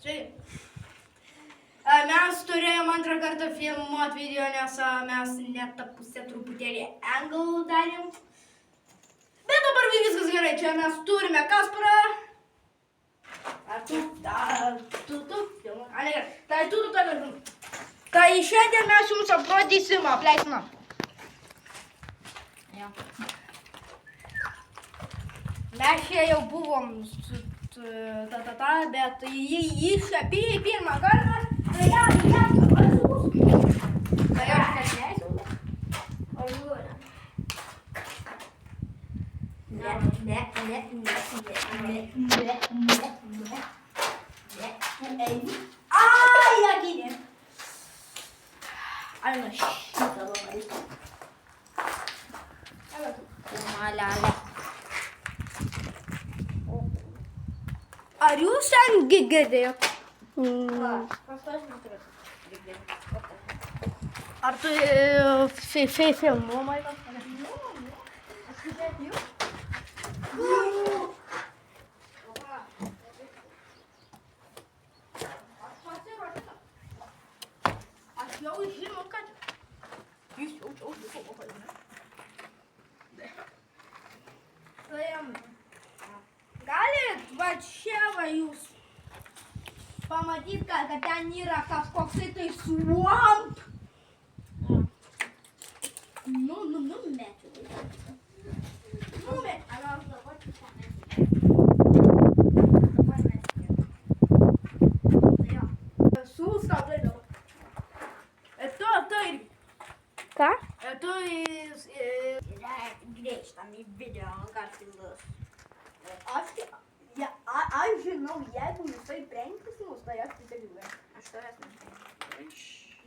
štai. Mes turėjom antrą kartą filmuoti video, nes mes net tą pusę truputėlį angle darėm. Bet dabar viskas gerai, čia mes turime Kasparą. Tai šiandien mes jums aprodysim apleisiną. Mes čia jau buvom bet jis apie pirmą kartą. Tai aš neįsiu. Ai, agine. Alina šitą padaryti. Malelė. Ar jūs ten girdėjot? Ar tu filmuomai? Aš girdėjau. Aš jau žinau, kad jūs jau filmuojate. Galit va čia va jūs pamatyt, kad ten yra kažkoksai tai swamp. Numečiu. Sustabdai dabar. Tai. Ką? Tu grįžtam į video kartėlus. Aš žinau, jeigu jisai prenkis mus, tai aš tiesiog gyvenu. Aš tavęs neprenkis.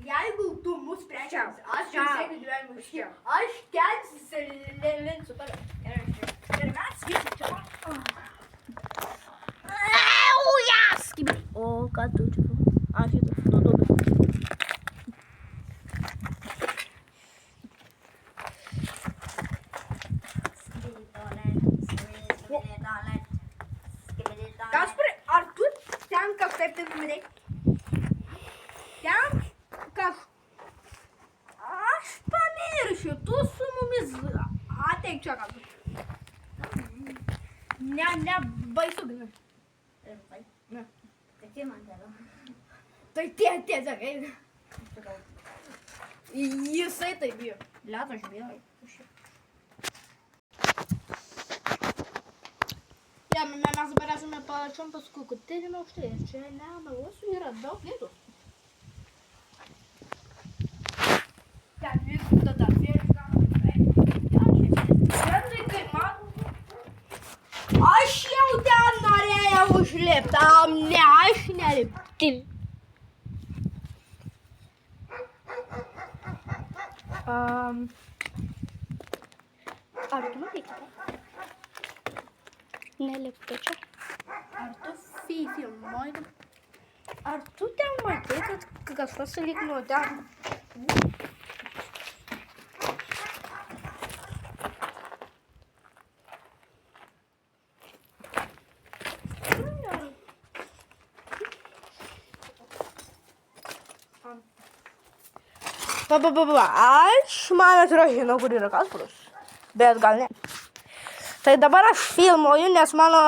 Jeigu tu mus prenkis, aš tiesiog gyvenu čia. Aš kelsis linsu toliau. Ir mes visi čia. O ką tu čia? Aš šitą duodu. Kasparai, ar tu ten kažkaip tai numirei? Ten Aš pamiršiu, tu su mumis ateik čia kažkaip. Ne, baisu gyventi. Ne. Tai man tėra. Tai tiesiog eina. Jisai tai bijo. Leto žvėlai. Mes dabar esame pačiom paskutinėme aukšte ir čia nemeluosiu yra daug vietų. Ten vyksta dar vėliau. Šventai kaip man. Aš jau ten norėjau užlipti, ne, aš nelipti. Ar tu matai kitą? Neliptu čia. Ar tu filmuoji? Ar tu ten matai, kad kažkas lyg nuo ten? Aš, man atrodo, žinau, kur yra Kasparas, bet gal ne. Tai dabar aš filmuoju, nes mano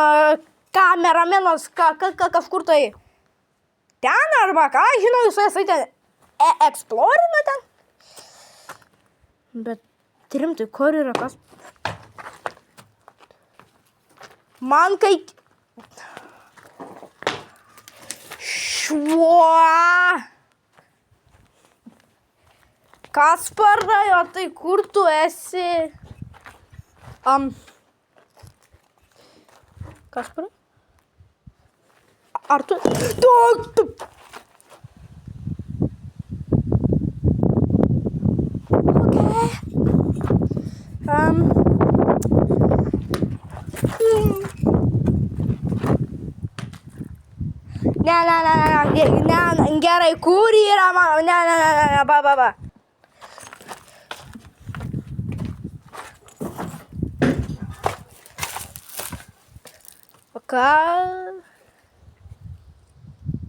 kameramenas kažkur tai ten arba ką, žinau, jisai ten eksplorina ten. Bet rimtai, kur yra Kasparas? Man kai... Kasparai, o tai kur tu esi? Kasparai? Ar tu... Tu... Ne, gerai, kur yra mano... Ne, ba.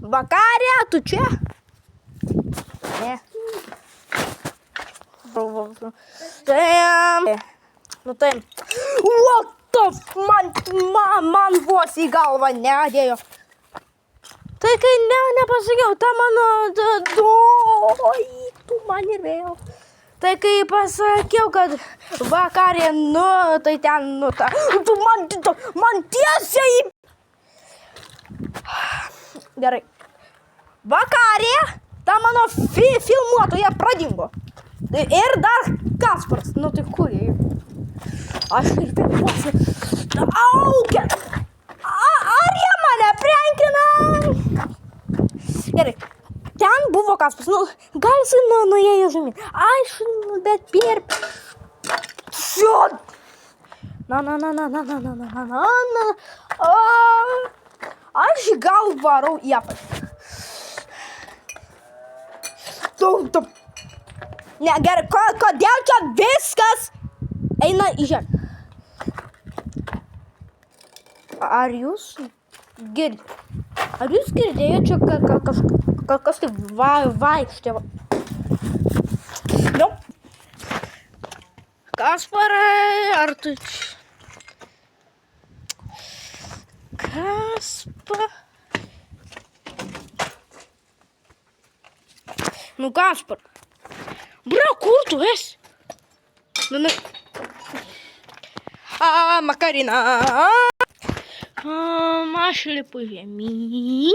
Vakarė, tu čia? Ne. Nu tai. What the man vos į galvą neadėjo. Tai kai nepasakiau, ta mano... Tu man ir vėl. Tai kai pasakiau, kad vakarė, nu, tai ten, nu, ta... Tu man tiesiai... Gerai. Vakarė, ta mano filmuotoja pradingo. Ir dar Kasparas. Nu, tai kur jie? Aš ir taip vos... Aukia! Ar jie mane prenkina? Gerai. Ten buvo Kasparas. Nu, gal jisai nuėjo žemyn. Aš, bet per... Na. Aš gal varau į apačią. Ne, gerai, kodėl čia viskas eina į žemę? Ar jūs girdite? Ar jūs girdėjote čia kažkas tai vaikštė? Nu. Kasparai, ar tu... Nu, Kaspar. Bra, kur tu esi? Nu. Makarina. Aš lipu žemyn.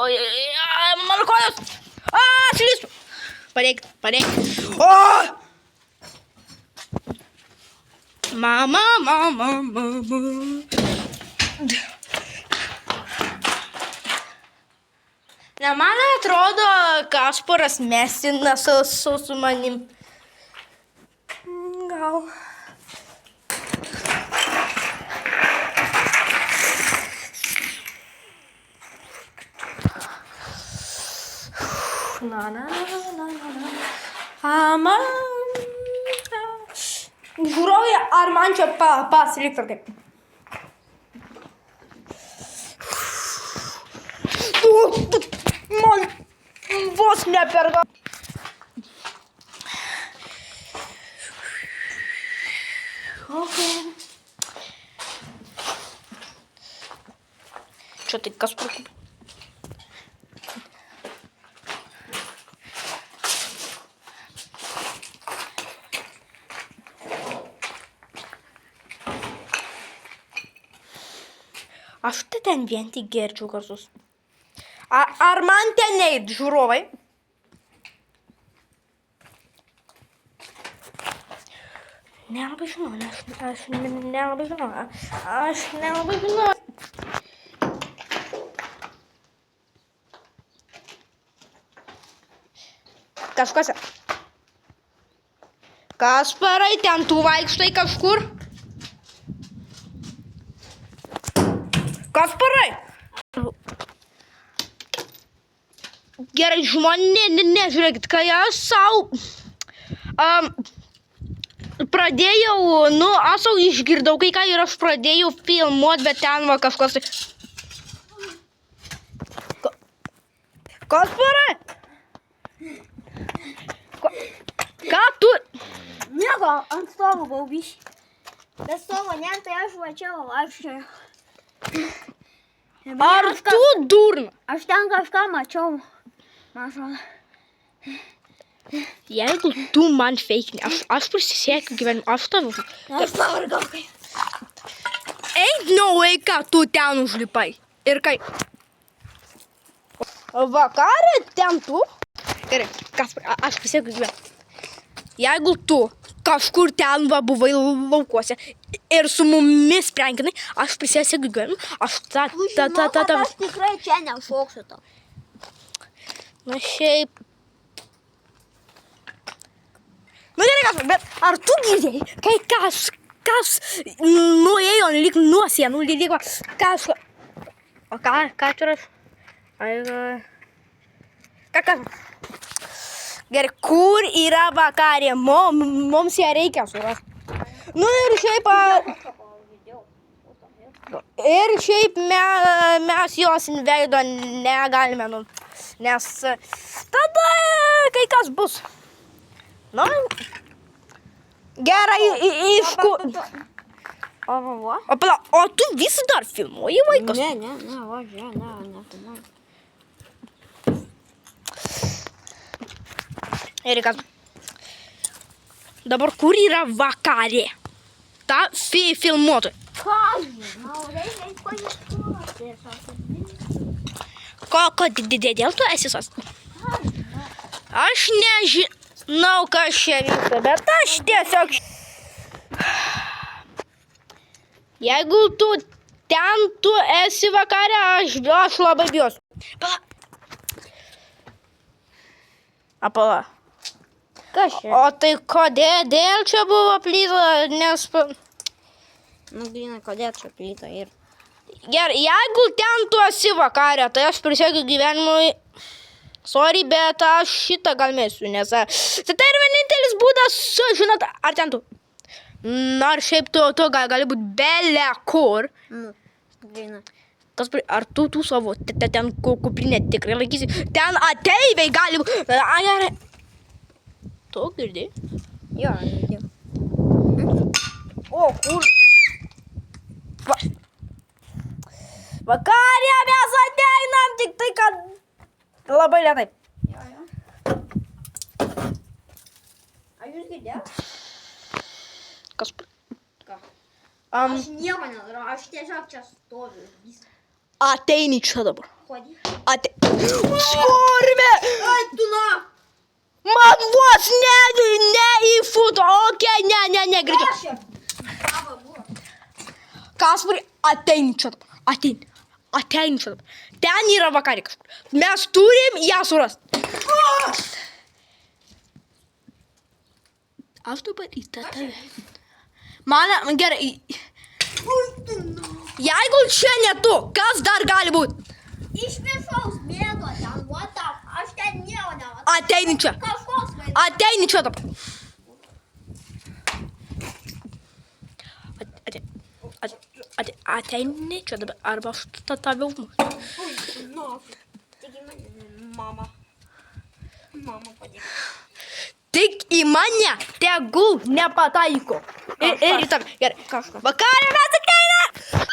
Oi, mano kojos. Slystu. Padėk. Mama. Ne, man atrodo, Kasparas mesina su manim. Gal. Na. Žiūrovai, ar man čia pasilikti ar kaip? Man vos neperga. Okay. Čia tai kas pakūpė? Aš tai ten vien tik girdžiu garsus. Ar man ten neit, žiūrovai? Nelabai žinau, aš nelabai žinau. Kažkas. Kasparai, ten tu vaikštai kažkur? Kasparai! Gerai, žmonė, žiūrėkit, kai aš savo pradėjau, aš sau išgirdau kai ką ir aš pradėjau filmuot, bet ten va kažkas... Kasparai! Ką tu? Nieko, ant stovo buvau biškį. Bet stovo ne, tai aš vačiau, Ar tu durna? Aš ten kažką mačiau. Man atrodo. Jeigu tu man feikini, aš prisisiekiu gyvenimą, aš tavo... Aš pavargau kai. Ain't no way, ką tu ten užlipai. Ir kai... Vakarė ten tu? Gerai, Kasparai, aš prisiekiu gyvenimą. Jeigu tu kažkur ten va buvai laukuose ir su mumis prankinai, aš prisiekiu gyvenimą, aš Aš tikrai čia neužšoksiu tau. Na šiaip... Nu gerai, Kasparai, bet ar tu girdėjai, kai kas nuėjo lyg nuo sienų, lyg kažko... O ką čia raš? Ką? Gerai, kur yra Vakarė? Mums ją reikia surasti. Nu ir šiaip... Ir šiaip mes jos veido negalime, nes tada kai kas bus. Nu, gerai, iš kur... O tu vis dar filmuoji vaikas? Ne, va, ne. Erikas, dabar kur yra vakarė? Ta filmuotoja. Ką žinau, reikia paieškoti. Kodėl tu esi sos? Aš nežinau, kas čia vyksta, bet aš tiesiog... Jeigu tu esi vakarė, aš labai bijosiu. Apala. Kas čia? O tai kodėl čia buvo plyta, nes... Nu, grina, kodėl čia plyta ir... Gerai, jeigu ten tu esi vakarė, tai aš prisiekiu gyvenimui... Sorry, bet aš šitą gal mėsiu, nes... Tai yra vienintelis būdas, žinot, ar ten tu... Nors šiaip tu gali būti bele kur. Nu, grina. Ar tu savo ten kuprinę tikrai laikysi? Ten ateiviai gali būti... Gerai. Tu girdi? Jo, girdėjau. O, kur? Vakarė mes ateinam, tik tai, kad labai lėtai. Jo. Ar jūs girdėjot? Kas? Ką? Aš nieko nedarau, aš tiesiog čia stoviu. Ateini čia dabar. Kodėl? Skurvė! Ai, tu na! Man vos ne į futą. Okei, ne, greičiau. Kas čia? Tavo buvo. Kasparai, ateini čia dabar. Ateini čia dabar. Ten yra vakarė kažkur. Mes turim ją surasti. Aš dabar į tą tave. Man, gerai. Jeigu čia ne tu, kas dar gali būti? Iš viršaus mėgo ten, what the... Aš ten nieko nematau. Ateini čia. Kažkoks vaikas. Ateini čia dabar. Ateini čia dabar. Arba aš tave užmušiu. Nu, tik į mane, mama. Mama padėk. Tik į mane tegul nepataiko. Ir į tave. Gerai. Kažkas. Vakarė mes ateina.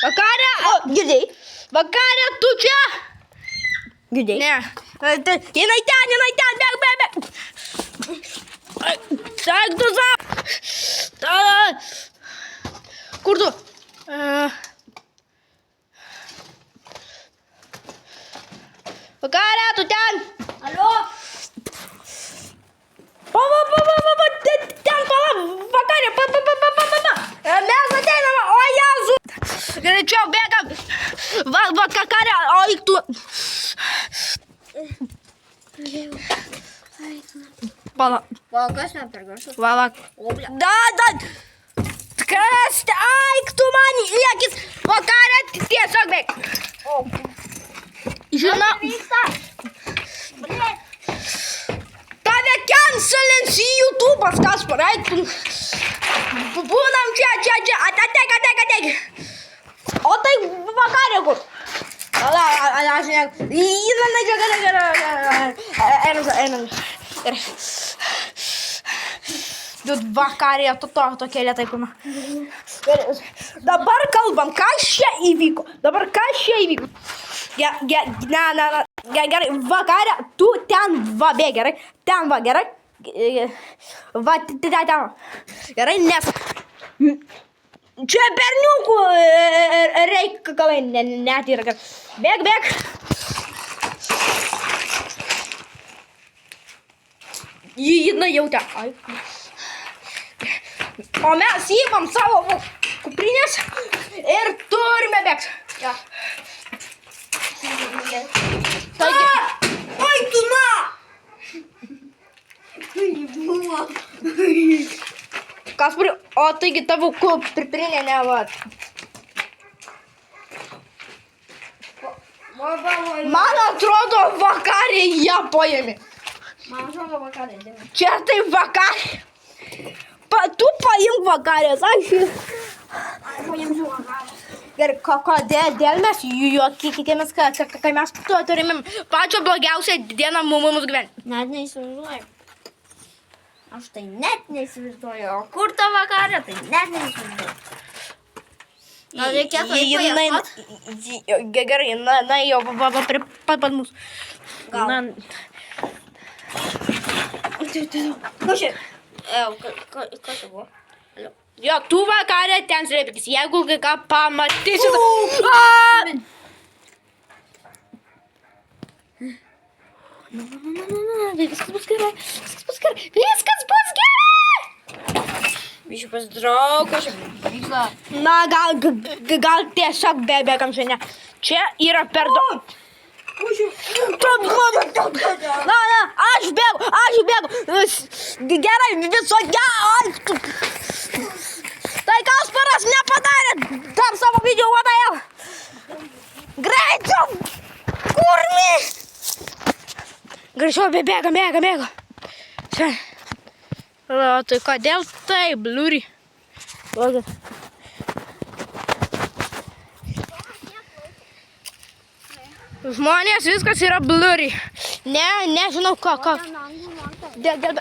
Vakarė. O, girdėjai? Vakarė, tu čia. Girdėjai? Ne. Jinai ten, bėg. Sek tu savo. Kur tu? Vakarė, tu ten. Alio? Ten vakarė. Mes ateiname. O, Jėzu. Greičiau bėgam. Vakarė, o eik tu. Pala. O, kas man per garsus? Vala. O, bля. Da. Kas? Eik tu man į akis. Vakarė, tiesiog bėg. O, Žinau. vyksta. Bля. Tave cancelins į YouTube'as, Kasparai. Būnam čia. Ateik. O tai vakarė kur? Aš ne... Einam. Vakarė, tokia lėtai pirma. Dabar kalbam, kas čia įvyko. Gerai, vakarė, tu ten va bėg, gerai. Ten va, gerai. Va, ten. Gerai, nes... Čia berniukų reikalai net yra. Bėg. Jinai jau ten. O mes įmam savo kuprinės ir turime bėgti. Ja. Taigi. Oi, tu na! Kasparai, o taigi tavo kuprinė ne va. Man atrodo vakarė ją paėmė. Man atrodo vakarė. Čia tai vakarė. Tu paimk vakarės, aš... Paimsiu vakarę. Ir kodėl mes juokykitėmės, kai mes turime pačią blogiausią dieną mūsų gyvenime. Net neįsivaizduoju. Aš tai net neįsivaizduoju. O kur ta vakarė, tai net neįsivaizduoju. Gal reikėtų įpaieškoti? Gerai, na jau prie pat mūsų. Gal. Kas čia buvo? Jo, tu vakarė ten slėpkis, jeigu kai ką pamatysi. Viskas bus gerai. Viskas bus gerai. Biškai pasidraug, kas čia vyksta. Na, gal tiesiog bėgam šiandien. Čia yra per daug. Na, aš bėgu. Gerai, viso gero. Tai Kasparas nepadarė dar savo video, what the hell? Greičiau! Kurmi! Greičiau, bėga. Tai kodėl tai, bliuri? Žmonės, viskas yra bliuri. Nežinau ką. Bėkit.